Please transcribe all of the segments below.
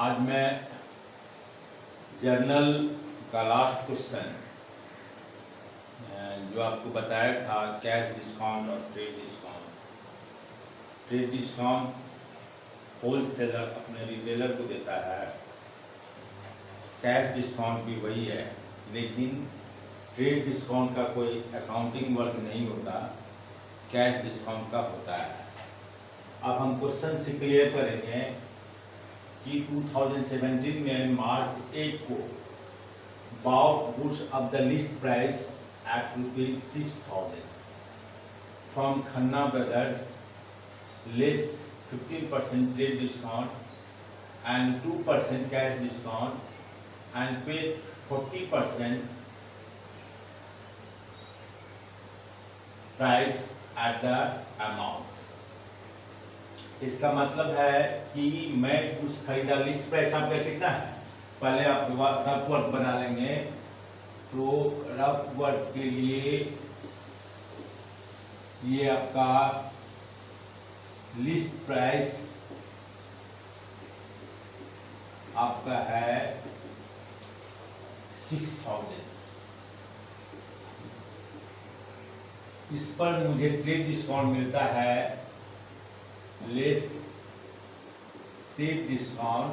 आज मैं जर्नल का लास्ट क्वेश्चन जो आपको बताया था, कैश डिस्काउंट और trade discount. Trade discount wholesaler अपने रिटेलर को देता है, कैश डिस्काउंट भी वही है, लेकिन ट्रेड डिस्काउंट का कोई अकाउंटिंग वर्क नहीं होता, कैश डिस्काउंट का होता है। अब हम क्वेश्चन से क्लियर करेंगे कि 2017 में मार्च 8 को bought goods of the list price at ₹6,000 from Khanna Brothers, less 15% trade discount and 2% cash discount, and paid 40% price at the amount। इसका मतलब है कि मैं कुछ खरीदा, लिस्ट प्राइस आपका कितना है, पहले आप रफ वर्क बना लेंगे। तो रफ वर्क के लिए ये आपका लिस्ट प्राइस आपका है 6,000। इस पर मुझे ट्रेड डिस्काउंट मिलता है less trade discount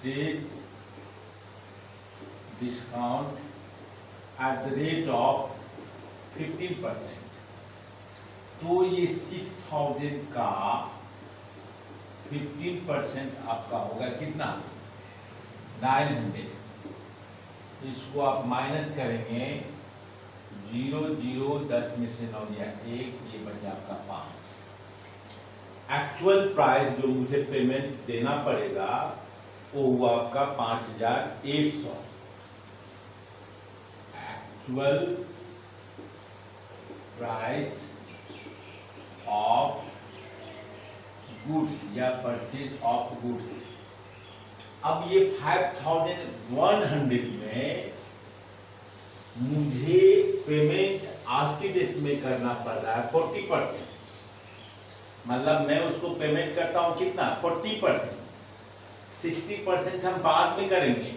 at the rate of 15%। तो ये 6,000 का 15% आपका होगा कितना, 900। इसको आप माइनस करेंगे, 0 0 10 में से 9 गया 1, ये बचा आपका 5। एक्चुअल प्राइस जो मुझे पेमेंट देना पड़ेगा वो हुआ आपका 5,100। एक्चुअल प्राइस ऑफ गुड्स या परचेज ऑफ गुड्स। अब ये 5,100 में मुझे पेमेंट आज की डेट में करना पड़ रहा है 40%। मतलब मैं उसको पेमेंट करता हूं कितना, 40%। 60% हम बाद में करेंगे,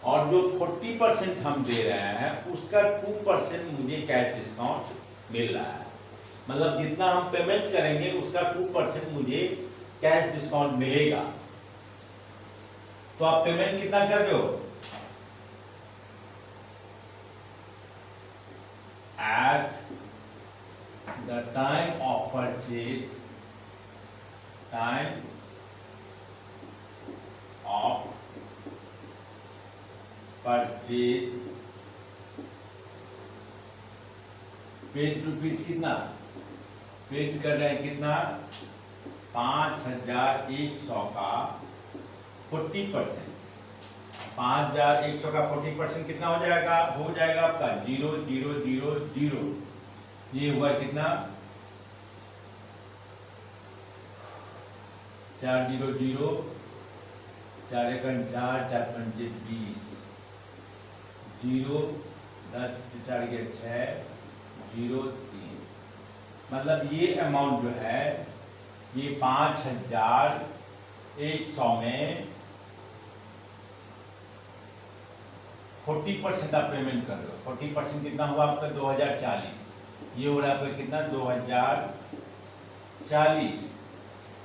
और जो 40% हम दे रहे हैं उसका 2% मुझे कैश डिस्काउंट मिल रहा है। मतलब जितना हम पेमेंट करेंगे उसका 2% मुझे कैश डिस्काउंट मिलेगा। तो आप पेमेंट कितना कर रहे हो, at the time of purchase, time of purchase, paid rupees कितना पेड कर रहे हैं, कितना 5,100 का 40%। 5,100 का 40% कितना हो जाएगा, आपका 0 0 0 0। ये हुआ कितना, 4 0 0, 4 1 4, 4 5 20, 0 10 4 के 6 0 3। मतलब ये अमाउंट जो है ये 5,100 में 40% आप पेमेंट कर रहे हो। 40% कितना हुआ आपका 2,040। ये हो रहा है आपका कितना, 2,040।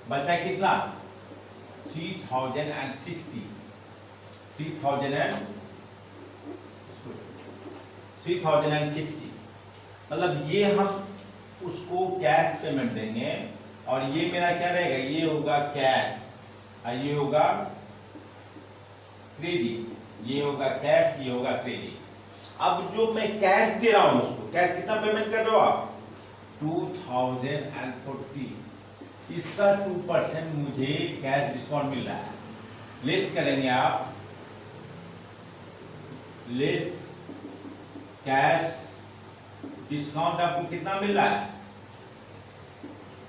बचा कितना, 3,060। 3,060। मतलब ये हम उसको कैश पेमेंट देंगे, और ये मेरा क्या रहेगा, ये होगा कैश और ये होगा क्रेडिट। ये होगा कैश, ये होगा क्रेडिट। अब जो मैं कैश दे रहा हूं उसको, कैश कितना पेमेंट कर रहे हो आप, 2,040। इसका 2% मुझे कैश डिस्काउंट मिल रहा है। लेस करेंगे आप, लेस कैश डिस्काउंट आपको कितना मिल रहा है,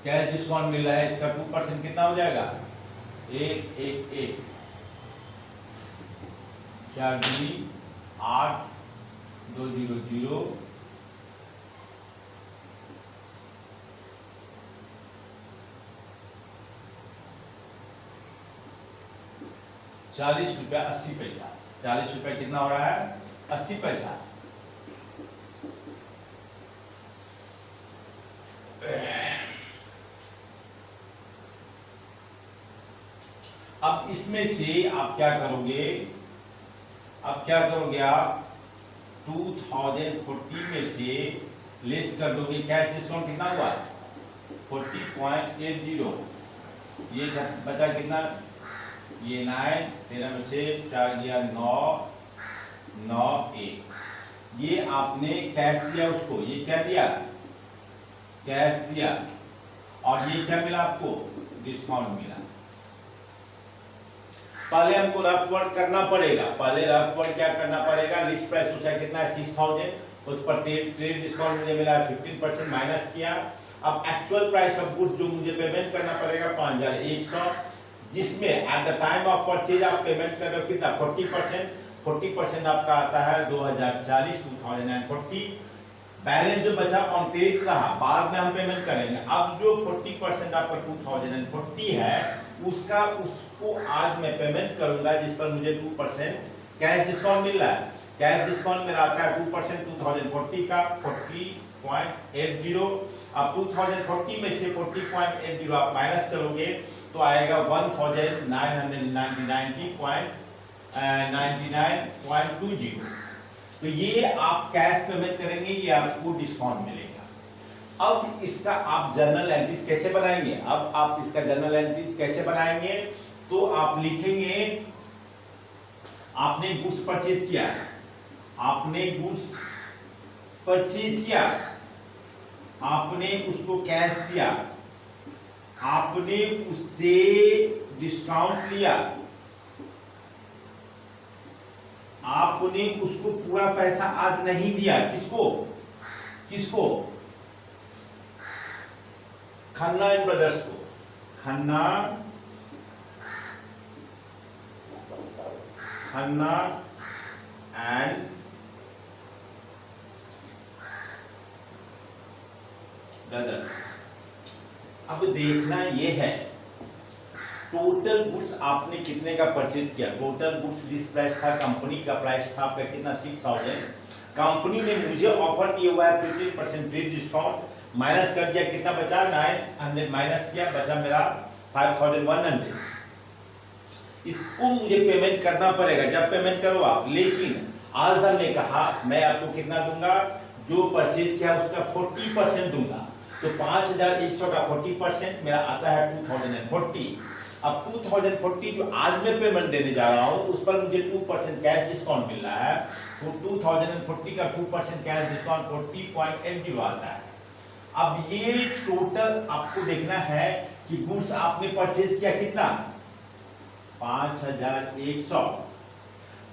कैश डिस्काउंट मिल रहा है, इसका 2% कितना हो जाएगा, 1 1 1, 4 दूनी 8, 2 0 0, 40 रुपया 80 पैसा। 40 रुपया कितना हो रहा है? 80 पैसा। अब इसमें से आप क्या करोगे? अब क्या करोगे आप? 2040 में से लेस कर दोगे। कैश डिस्काउंट कितना हुआ? 40.80। ये बचा कितना? ये 9, 13 में से 4 गया 9, 9 1। ये आपने कैश दिया उसको, ये क्या दिया? कैश दिया। और ये क्या मिला आपको? डिस्काउंट मिला। पहले हमको रफ वर्क करना पड़ेगा। पहले रफ वर्क क्या करना पड़ेगा? लिस्ट प्राइस उसका कितना है? 6000। उस पर ट्रेड डिस्काउंट मुझे मिला 15% माइनस किया। अब एक्चुअल प्राइस ऑफ गुड्स जो मुझे पेमेंट करना पड़ेगा 5100, जिसमें at the time of purchase आप पेमेंट कर रहे हो कितना? 40%। 40% आपका आता है 2040। बैलेंस जो बचा ऑन क्रेडिट रहा, बाद में हम पेमेंट करेंगे। अब जो 40% आपका 2040 है उसको आज मैं पेमेंट करूंगा, जिस पर मुझे 2% कैश डिस्काउंट मिल रहा है। कैश डिस्काउंट मेरा आता है 2% 2040 का 40.80। अब 2040 में से 40.80 आप माइनस करोगे तो आएगा 1999.20। तो ये आप कैश पेमेंट करेंगे, ये आपको डिस्काउंट मिलेगा। अब इसका आप जर्नल एंट्रीज कैसे बनाएंगे? अब आप इसका जर्नल एंट्रीज कैसे बनाएंगे? तो आप लिखेंगे आपने गुड्स परचेज किया, आपने गुड्स परचेज किया, आपने उसको कैश दिया, आपने उससे डिस्काउंट लिया, आपने उसको पूरा पैसा आज नहीं दिया। किसको? किसको? खन्ना एंड ब्रदर्स को। Khanna and brothers. अब देखना ये है टोटल गुड्स आपने कितने का परचेज किया। टोटल गुड्स लिस्ट प्राइस था, कंपनी का प्राइस था आपका कितना? 6000। कंपनी ने मुझे ऑफर दिया हुआ है 15% ट्रेड डिस्काउंट, माइनस कर दिया, कितना बचा? 900 माइनस किया, बचा मेरा 5100। इसको मुझे पेमेंट करना पड़ेगा। जब पेमेंट करो आप, लेकिन आज हमने कहा मैं आपको कितना दूंगा? जो परचेज किया उसका 40% दूंगा। तो 5100 का 40% मेरा आता है 2040। अब 2040 जो आज मैं पेमेंट देने जा रहा हूं उस पर मुझे 2% कैश डिस्काउंट मिल रहा है। तो 2040 का 2% कैश डिस्काउंट 40.80 आता है। अब ये टोटल आपको देखना है कि गुड्स आपने परचेज किया कितना? 5100।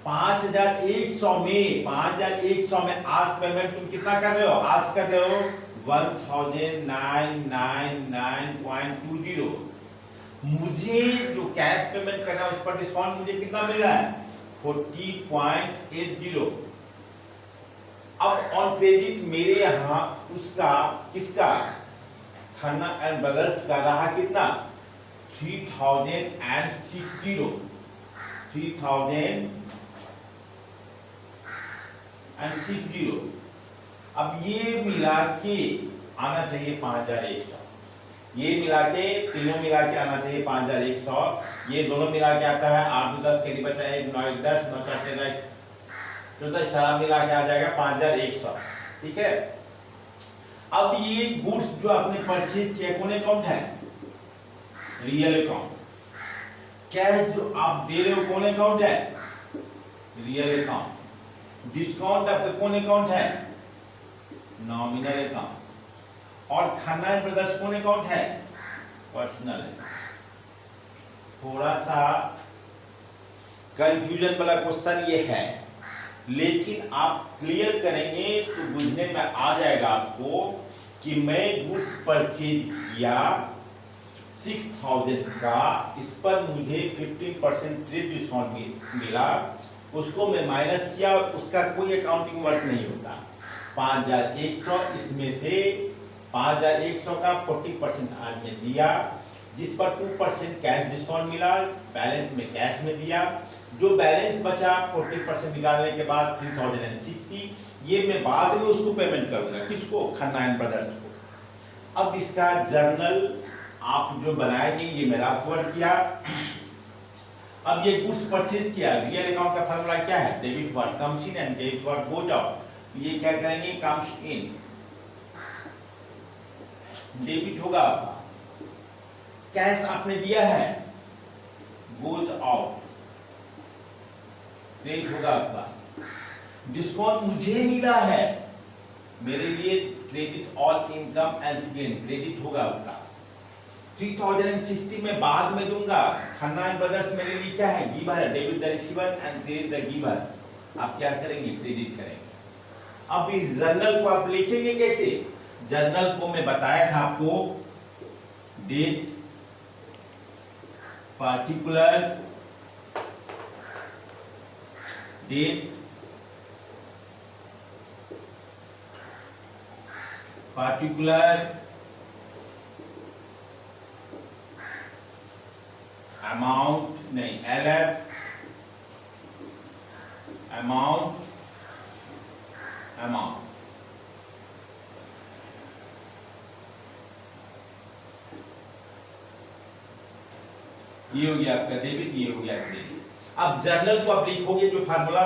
5100 में आज पेमेंट तुम कितना कर रहे हो? आज कर रहे हो 1999.20। मुझे जो कैश पेमेंट करना है उस पर डिस्काउंट मुझे कितना मिल रहा है? 40.80। अब ऑन क्रेडिट मेरे यहां उसका किसका? खन्ना एंड ब्रदर्स का रहा कितना? 3060। 3060। अब ये मिला के आना चाहिए 5100। ये मिला के तीनों मिला के आना चाहिए 5100। ये दोनों मिला के आता है 8 10 के लिए बचा 1 9 1 10 9 4 13 14 सारा मिला के आ जाएगा 5100। ठीक है। अब ये गुड्स जो आपने परचेज किया कौन अकाउंट है? Real account. कैश जो आप दे रहे हो कौन अकाउंट है? Real account. डिस्काउंट आपका कौन अकाउंट है? Nominal account. और खन्ना एंड ब्रदर्स कौन अकाउंट है? Personal account. थोड़ा सा कंफ्यूजन वाला क्वेश्चन ये है, लेकिन आप क्लियर करेंगे तो बुझने में आ जाएगा आपको कि मैं गुड्स परचेज किया 6000 का, इस पर मुझे 15% ट्रेड डिस्काउंट मिला, उसको मैं माइनस किया और उसका कोई अकाउंटिंग वर्क नहीं होता। 5100 इसमें से 5100 का 40% आज में दिया, जिस पर 2% कैश डिस्काउंट मिला, बैलेंस में कैश में दिया। जो बैलेंस बचा 40% निकालने के बाद 3060, ये मैं बाद में उसको पेमेंट करूंगा, किसको, खन्ना एंड ब्रदर्स को। अब इसका जर्नल आप जो बनाएंगे, ये मेरा वर्क किया। अब ये गुड्स परचेज किया, रियल अकाउंट का फॉर्मूला क्या है, debit what comes in and debit what goes out. ये क्या करेंगे, कम्स इन डेबिट होगा आपका, कैश आपने दिया है, गोज आउट क्रेडिट होगा आपका। डिस्काउंट मुझे मिला है, मेरे लिए credit all income and spend, credit होगा आपका। 3060 में बाद में दूंगा, खन्ना एंड ब्रदर्स मेरे लिए क्या है, गिवर है, debit the receiver and credit the giver. आप क्या करेंगे, क्रेडिट करेंगे। अब इस जर्नल को आप लिखेंगे कैसे, जर्नल को मैं बताया था आपको, date particular date particular amount, नहीं एलएफ अमाउंट ये हो गया आपका डेबिट, ये हो गया क्रेडिट। अब जर्नल को आप लिखोगे, जो फार्मूला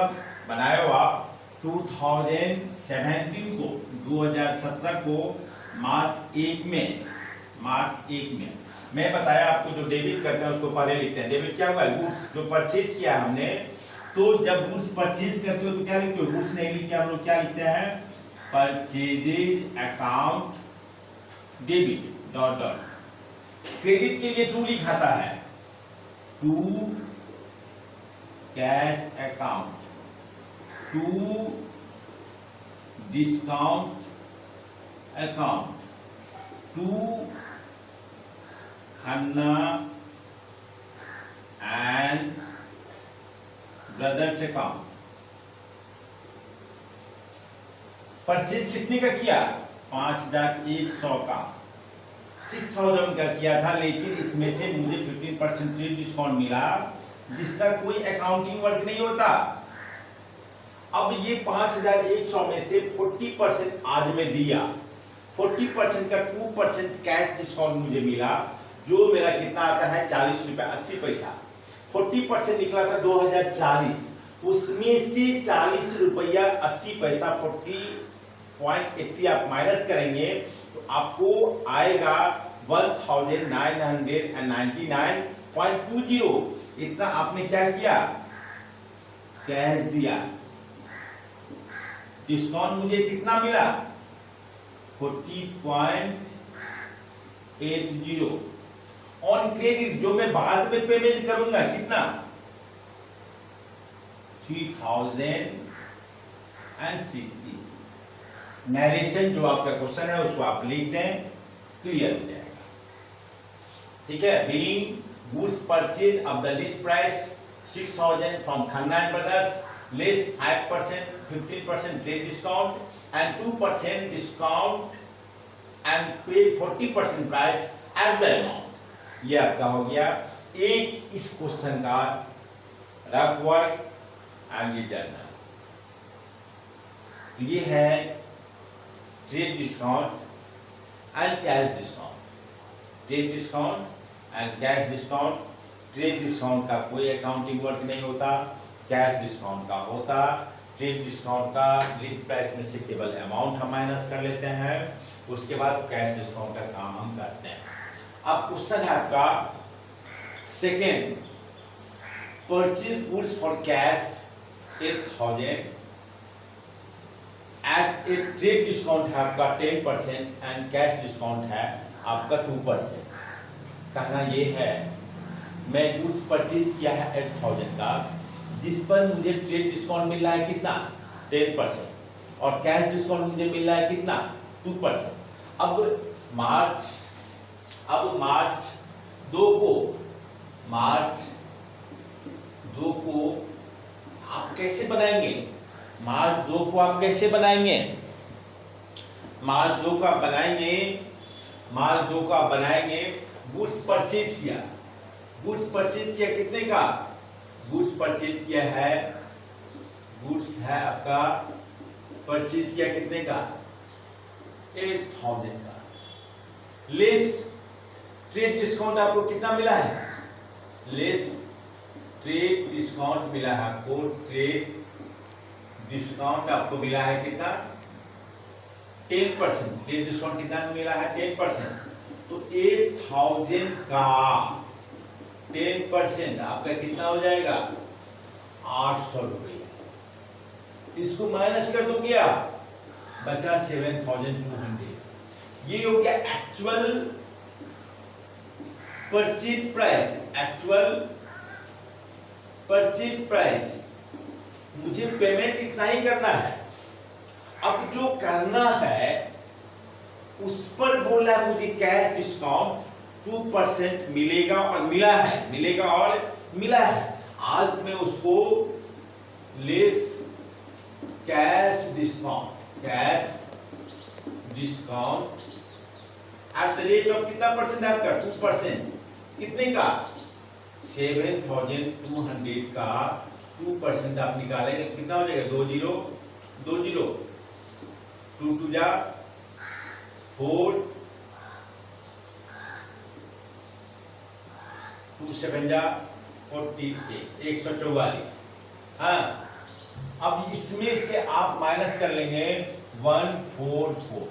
बनाए हो आप 2017 को, 2017 को मार्च 1 में मैं बताया आपको, जो डेबिट करते हैं उसको पहले लिखते हैं। डेबिट क्या हुआ, गुड्स जो परचेज किया हमने, तो जब गुड्स परचेज करते हो तो क्या लिखते हो, गुड्स नहीं लिखते हम लोग, क्या लिखते हैं, purchases account debit dot dot. Credit के लिए टू लिखाता है, to cash account, to discount account, to Khanna and brothers account. Purchase कितने का किया, 5100 का, 6000 का किया था, लेकिन इसमें से मुझे 15% डिस्काउंट मिला, जिसका कोई अकाउंटिंग वर्क नहीं होता। अब ये 5100 में से 40% आज में दिया, 40% का 2% कैश डिस्काउंट मुझे मिला, जो मेरा कितना आता है, 40 रुपए 80 पैसा। 40% निकला था 2040, उसमें से 40 रुपया 80 पैसा 40.80 आप माइनस करेंगे तो आपको आएगा 1999.20। इतना आपने क्या किया, कैश दिया। डिस्काउंट मुझे कितना मिला, 40.80 ऑन क्रेडिट, जो मैं बाद में पेमेंट करूंगा, कितना, 3060। नरेशन जो आपका क्वेश्चन है उसको आप लिख दें, क्लियर हो जाएगा। ठीक है, being goods purchase of the list price 6000 from Khanna and brothers, less 5%, 15% trade discount and 2% discount and पे 40% प्राइस एट द अमाउंट। ये आपका हो गया एक इस क्वेश्चन का रफ वर्क एंड ये जर्नल। ये है trade discount and cash discount, trade discount and cash discount. Trade discount का कोई अकाउंटिंग वर्क नहीं होता, कैश डिस्काउंट का होता। ट्रेड डिस्काउंट का लिस्ट प्राइस में से केवल अमाउंट हम माइनस कर लेते हैं, उसके बाद कैश डिस्काउंट का काम हम करते हैं। अब क्वेश्चन है आपका second, purchase goods for cash 8000 at a trade discount है आपका 10% एंड कैश डिस्काउंट है आपका 2%। कहना ये है, मैं गुड्स परचेज किया है 8000 का, जिस पर मुझे ट्रेड डिस्काउंट मिल रहा है कितना, 10%, और कैश डिस्काउंट मुझे मिल रहा है कितना, 2%। अब मार्च 2 को आप कैसे बनाएंगे, मार्च 2 को आप कैसे बनाएंगे, मार्च 2 को आप बनाएंगे गुड्स परचेज किया, कितने का, गुड्स परचेज किया है, गुड्स है आपका परचेज किया कितने का, 8,000 का, लेस ट्रेड डिस्काउंट आपको कितना मिला है, लेस ट्रेड डिस्काउंट मिला है आपको, ट्रेड डिस्काउंट आपको मिला है कितना, 10%। ट्रेड डिस्काउंट कितना मिला है, 10%। तो 8,000 का 10% आपका कितना हो जाएगा, 800 रुपये। इसको माइनस कर दोगे आप, बचा 7,200। ये हो गया actual purchase price, actual purchase price. मुझे पेमेंट इतना ही करना है। अब जो करना है उस पर बोल रहा है मुझे कैश डिस्काउंट 2% मिलेगा और मिला है, मिलेगा और मिला है। आज मैं उसको less cash discount, cash discount at the rate of कितना परसेंट है आपका, 2%। कितने का, 7,200 का 2% आप निकालेंगे कितना हो जाएगा, 2 0 2 0, 2 2 जा 4, 2 7 जा 48, 144। हाँ, अब इसमें से आप माइनस कर लेंगे 144।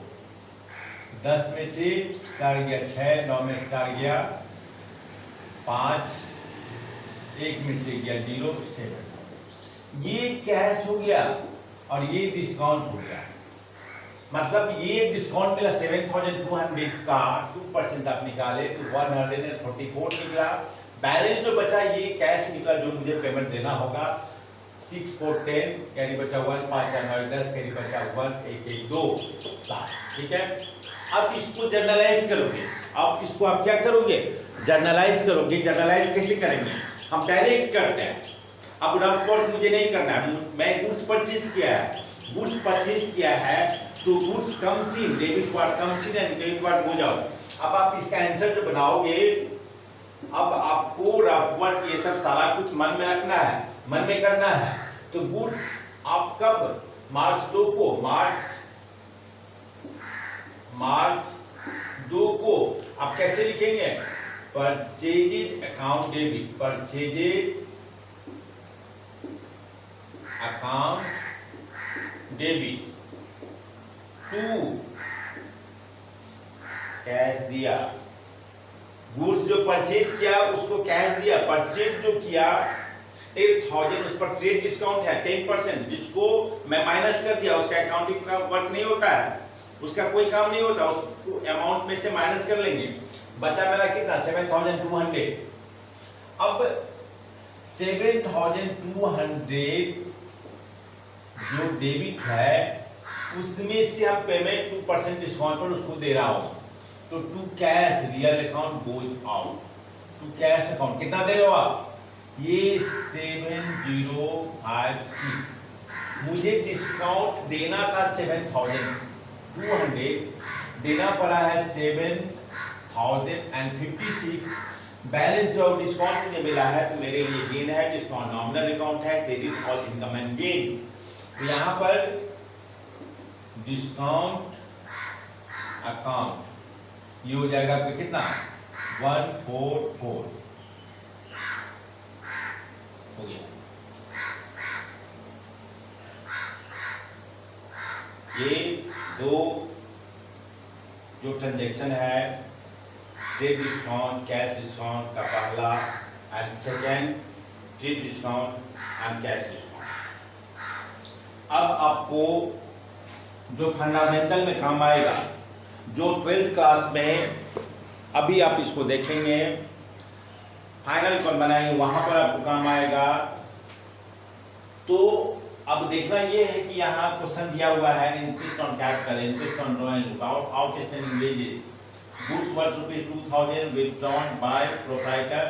10 में से 4 गया 6, 9 में से 4 गया 5, 1 में से गया 0, 7। ये कैश हो गया और ये डिस्काउंट हो गया। मतलब ये डिस्काउंट मिला 7,200 का 2% आप निकाले तो 144 निकला। बैलेंस जो बचा ये कैश निकला जो मुझे पेमेंट देना होगा। 6 4 10 कैरी बचा 1, 5 4 9 10 कैरी बचा 1 1 1 2 7। ठीक है, अब इसको जर्नलाइज करोगे। अब इसको आप क्या करोगे, जर्नलाइज करोगे। जर्नलाइज कैसे करेंगे, हम डायरेक्ट करते हैं। अब रफ मुझे नहीं करना है, मैं गुड्स परचेज किया है, गुड्स परचेज किया है तो goods comes in, debit part comes in and credit part हो जाओ। अब आप इसका आंसर जो बनाओगे, अब आपको रफ वर्क ये सब सारा कुछ मन में रखना है, मन में करना है। तो गुड्स आप कब, मार्च 2 को, मार्च 2 को आप कैसे लिखेंगे, purchases account debit, purchases account debit to cash दिया। गुड्स जो परचेज किया उसको कैश दिया, परचेज जो किया 8,000 उस पर ट्रेड डिस्काउंट है 10%, जिसको मैं माइनस कर दिया। उसका अकाउंटिंग का वर्क नहीं होता है, उसका कोई काम नहीं होता, उसको अमाउंट में से माइनस कर लेंगे। बचा मेरा कितना, 7,200। अब 7,200 जो डेबिट है उसमें से आप पेमेंट 2% डिस्काउंट पर उसको दे रहा हूं। तो to cash real account goes out, to cash account कितना दे रहे हो आप, ये 7056। मुझे डिस्काउंट देना था 7,200, देना पड़ा है 7,056। बैलेंस जो डिस्काउंट मुझे मिला है तो मेरे लिए गेन है, डिस्काउंट नॉमिनल अकाउंट है, credit all income and gain. तो यहां पर डिस्काउंट अकाउंट ये हो जाएगा आपका कितना, 144 हो गया। ये दो जो ट्रांजैक्शन है, ट्रेड डिस्काउंट कैश डिस्काउंट का पहला and second trade discount and cash discount. अब आपको जो फंडामेंटल में काम आएगा, जो 12th क्लास में अभी आप इसको देखेंगे, फाइनल पर बनाएंगे, वहां पर आपको काम आएगा। तो अब देखना ये है कि यहाँ क्वेश्चन दिया हुआ है interest on capital, interest on drawing, outstanding wages, goods worth ₹2,000 withdrawn bye proprietor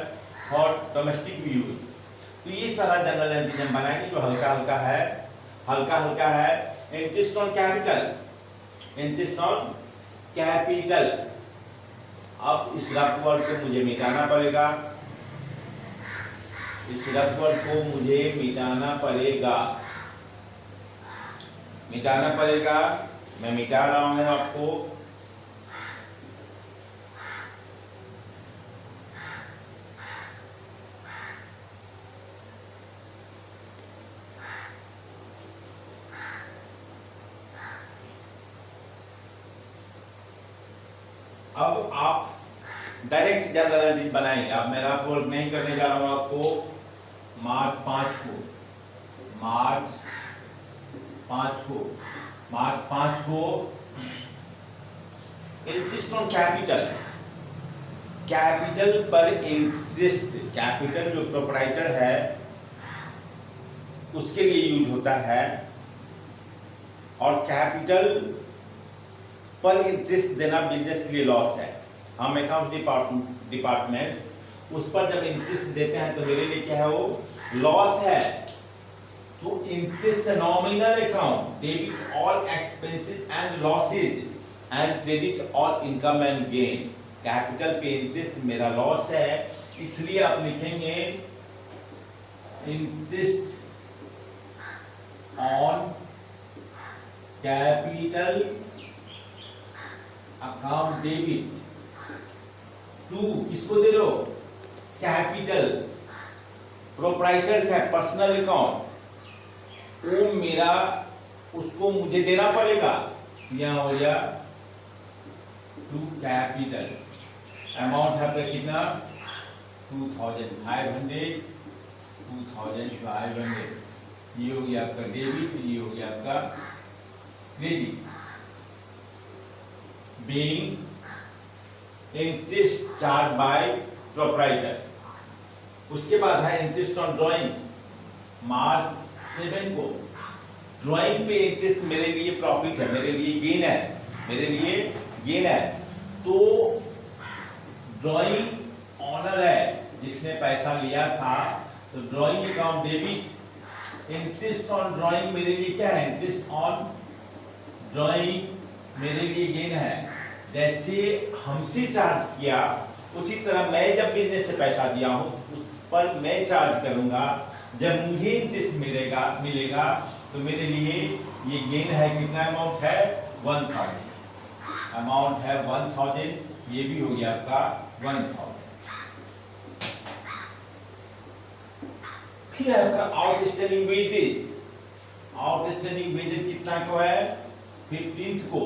for domestic use. तो ये सारा जनरल एंट्री हम बनाएंगे जो हल्का हल्का है। Interest on capital, interest on capital. अब इस रफ वर्ड को मुझे मिटाना पड़ेगा। इस रकवर्क को मुझे मिटाना पड़ेगा, मिटाना पड़ेगा। मैं मिटा रहा हूं आपको। अब आप डायरेक्ट जनरल एंट्री बनाएंगे। अब मैं रकवर्क नहीं करने जा रहा हूं आपको। मार्च 5 को, मार्च 5 को इंसिस्ट ऑन कैपिटल, कैपिटल पर इंसिस्ट। कैपिटल जो प्रोप्राइटर है उसके लिए यूज होता है, और कैपिटल पर इंटरेस्ट देना बिजनेस के लिए लॉस है। हम अकाउंट डिपार्टमेंट उस पर जब इंटरेस्ट देते हैं तो मेरे लिए क्या है, वो लॉस है। तो interest nominal account, debit all expenses and losses and credit all income and gain. Capital पे इंटरेस्ट मेरा लॉस है, इसलिए आप लिखेंगे interest on capital account debit to, किसको दे दो, कैपिटल। प्रोप्राइटर का पर्सनल अकाउंट, वो मेरा, उसको मुझे देना पड़ेगा। यहां हो गया टू कैपिटल। अमाउंट है आपका कितना, 2500, 2500। ये हो गया आपका डेबिट, ये हो गया आपका credit. being interest charged by proprietor। उसके बाद है इंटरेस्ट ऑन ड्राइंग। मार्च 7 को ड्राइंग पे इंटरेस्ट मेरे लिए प्रॉफिट है, मेरे लिए गेन है, मेरे लिए गेन है। तो ड्राइंग ऑनर है जिसने पैसा लिया था, तो drawing account debit. Interest on drawing मेरे लिए क्या है, इंटरेस्ट ऑन ड्राइंग मेरे लिए गेन है। जैसे हमसे चार्ज किया उसी तरह मैं जब बिजनेस से पैसा दिया हूं उस पर मैं चार्ज करूंगा। जब मुझे इंटरेस्ट मिलेगा तो मेरे लिए ये गेन है। कितना अमाउंट है, 1000। अमाउंट है 1000, ये भी हो गया आपका 1000। फिर आपका आउटस्टैंडिंग वेजेज। आउटस्टैंडिंग वेजेज कितना को है, 15 को।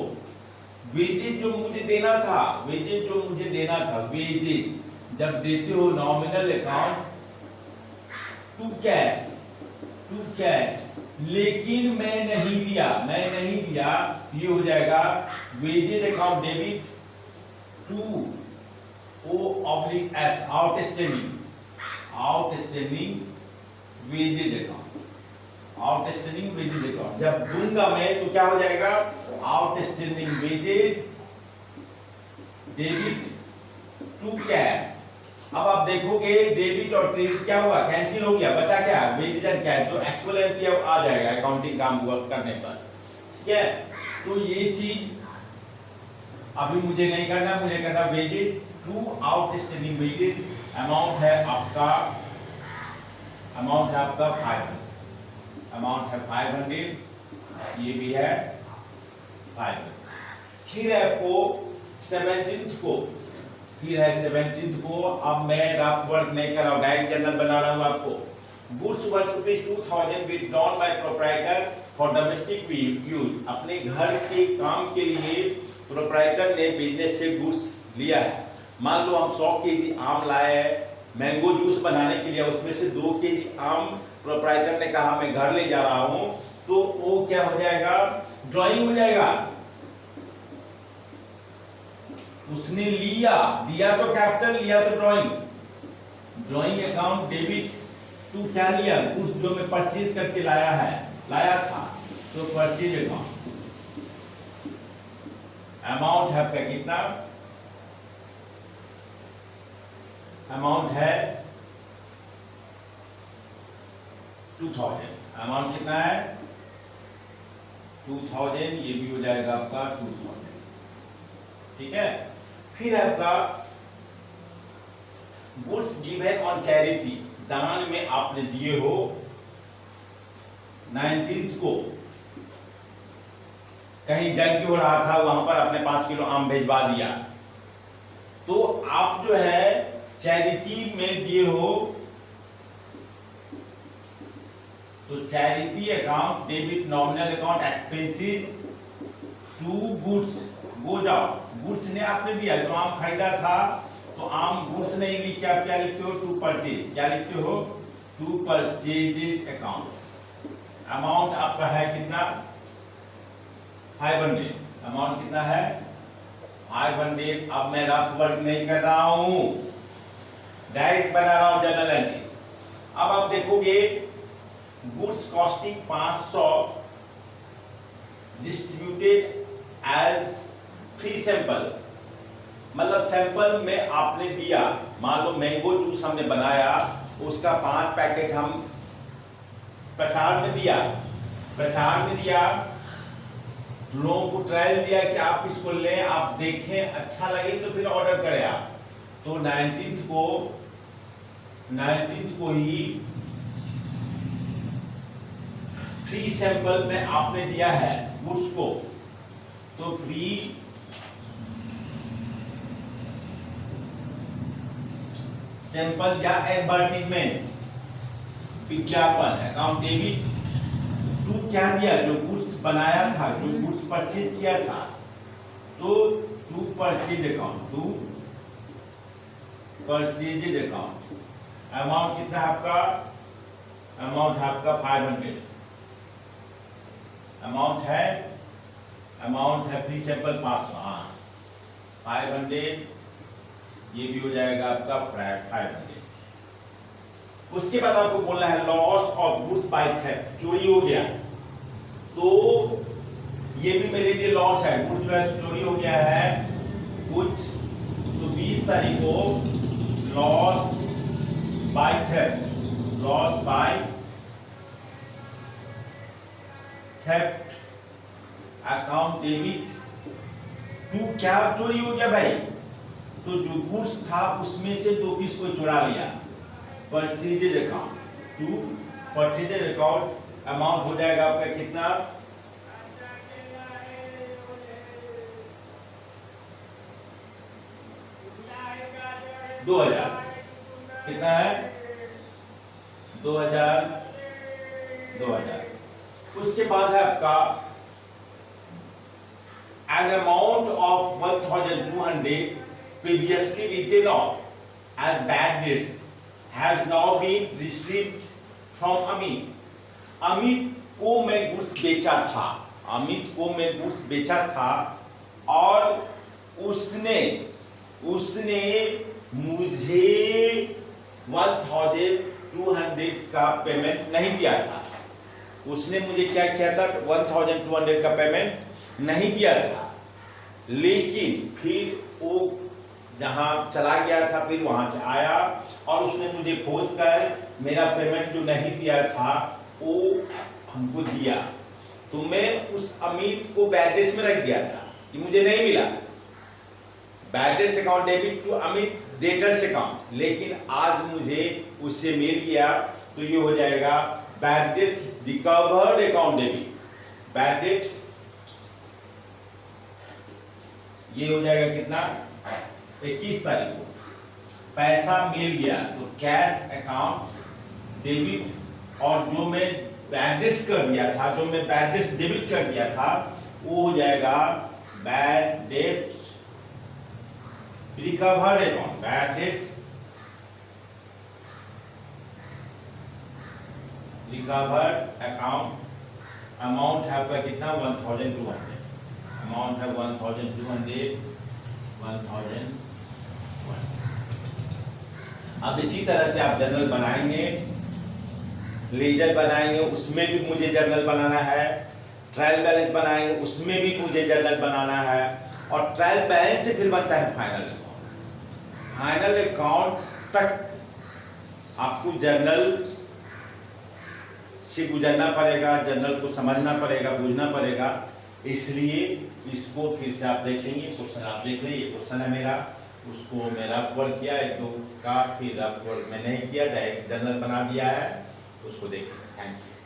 वेजेज जो मुझे देना था, वेजेज जब देते हो नॉमिनल अकाउंट टू कैश, लेकिन मैं नहीं दिया, ये हो जाएगा wages account debit to O/S, outstanding wages account. जब दूंगा मैं तो क्या हो जाएगा, outstanding wages debit to cash. अब आप देखोगे डेबिट और क्रेडिट क्या हुआ, कैंसिल हो गया, बचा क्या, वेजेज एंड कैश। जो एक्चुअल एंट्री आ जाएगा अकाउंटिंग काम करने पर, ठीक है। तो ये चीज अभी मुझे नहीं करना, मुझे करना wages to outstanding wages. Amount है आपका 500, अमाउंट है 500, ये भी है 500। फिर है आपको 17th को, अब मैं रफ वर्क नहीं कर रहा हूं, डायरेक्ट जनरल बना रहा हूं आपको। Goods worth ₹2000 withdrawn bye proprietor for domestic use. अपने घर के काम के लिए प्रोप्राइटर ने बिजनेस से गुड्स लिया है। मान लो हम 100 केजी आम लाए हैं मैंगो जूस बनाने के लिए, उसमें से 2 केजी आम प्रोप्राइटर ने कहा मैं घर ले जा रहा हूं, तो वो क्या हो जाएगा, ड्राइंग हो जाएगा। उसने दिया तो कैपिटल, लिया तो ड्राइंग अकाउंट डेबिट टू क्या लिया, गुड्स जो मैं परचेज करके लाया था, तो परचेज अकाउंट। अमाउंट है आपका कितना, अमाउंट है 2000। अमाउंट कितना है 2000, ये भी हो जाएगा आपका 2000, ठीक है। फिर आपका गुड्स गिवन ऑन चैरिटी, दान में आपने दिए हो 19 को, कहीं जंग हो रहा था, वहां पर आपने 5 किलो आम भेजवा दिया, तो आप जो है चैरिटी में दिए हो, तो charity account debit nominal account expenses to goods, go जाओ, गुड्स ने आपने दिया, तो आम खरीदा था, तो आम गुड्स नहीं लिख के आप क्या लिखते हो, टू परचेज, क्या लिखते हो, टू परचेज अकाउंट। अमाउंट आपका है कितना, 500, अमाउंट कितना है 500। अब मैं रफ वर्क नहीं कर रहा हूं, डायरेक्ट बना रहा हूं जर्नल एंट्री। अब आप देखोगे goods costing 500 distributed as free sample, मतलब सैंपल में आपने दिया, मान लो मैंगो जूस हमने बनाया, उसका 5 पैकेट हम प्रचार में दिया, लोगों को ट्रायल दिया कि आप इसको लें, आप देखें, अच्छा लगे तो फिर ऑर्डर करें आप। तो 19 को ही फ्री सैंपल में आपने दिया है गुड्स को, तो फ्री सैंपल या एडवर्टीजमेंट, विज्ञापन, अकाउंट डेबिट टू क्या दिया, जो गुड्स बनाया था, जो गुड्स परचेज किया था, तो to purchase account, to purchase account. Amount कितना है आपका, अमाउंट है आपका 500, अमाउंट है फ्री सैंपल 500, हाँ 500, ये भी हो जाएगा आपका 500। उसके बाद आपको बोलना है loss of goods by theft, चोरी हो गया, तो ये भी मेरे लिए लॉस है, गुड्स जो है चोरी हो गया है कुछ, तो 20 तारीख को loss by theft, loss by theft account debit to, क्या चोरी हो गया भाई, तो जो गुड्स था उसमें से 2 पीस कोई चुरा लिया, purchases account, to purchases account. Amount हो जाएगा आपका कितना, $2000, कितना है 2000। उसके बाद है आपका an amount of 1200 previously written off as bad debts has now been received from Amit. Amit को मैं गुड्स बेचा था, और उसने मुझे 1200 का पेमेंट नहीं दिया था, उसने मुझे क्या किया था, 1200 का पेमेंट नहीं दिया था, लेकिन फिर वो जहां चला गया था, फिर वहां से आया और उसने मुझे फोर्स कर मेरा पेमेंट जो नहीं दिया था वो हमको दिया, तो मैं उस अमित को बैड डेट्स में रख दिया था कि मुझे नहीं मिला, bad debts account debit to अमित डेटर्स अकाउंट, लेकिन आज मुझे उससे मिल गया, तो ये हो जाएगा bad debts recovered account debit, bad debts ये हो जाएगा कितना, 21 तारीख को पैसा मिल गया, तो कैश अकाउंट डेबिट, और जो मैं बैड डेट्स कर दिया था, जो मैं बैड डेट्स डेबिट कर दिया था, वो हो जाएगा bad debts recovered account, bad debts recovered account. Amount है आपका कितना, 1200, अमाउंट है 1200, 1001। अब इसी तरह से आप जर्नल बनाएंगे, लेजर बनाएंगे, उसमें भी मुझे जर्नल बनाना है, ट्रायल बैलेंस बनाएंगे, उसमें भी मुझे जर्नल बनाना है, और ट्रायल बैलेंस से फिर बनता है फाइनल अकाउंट। फाइनल अकाउंट तक आपको जर्नल से गुजरना पड़ेगा, जर्नल को समझना पड़ेगा, बुझना पड़ेगा, इसलिए इसको फिर से आप देखेंगे। क्वेश्चन आप देख रहे हैं, ये क्वेश्चन है मेरा, उसको मैं रफ वर्क किया, एक दो का, फिर रफ वर्क मैं नहीं किया, डायरेक्ट जनरल बना दिया है, उसको देखें। Thank you.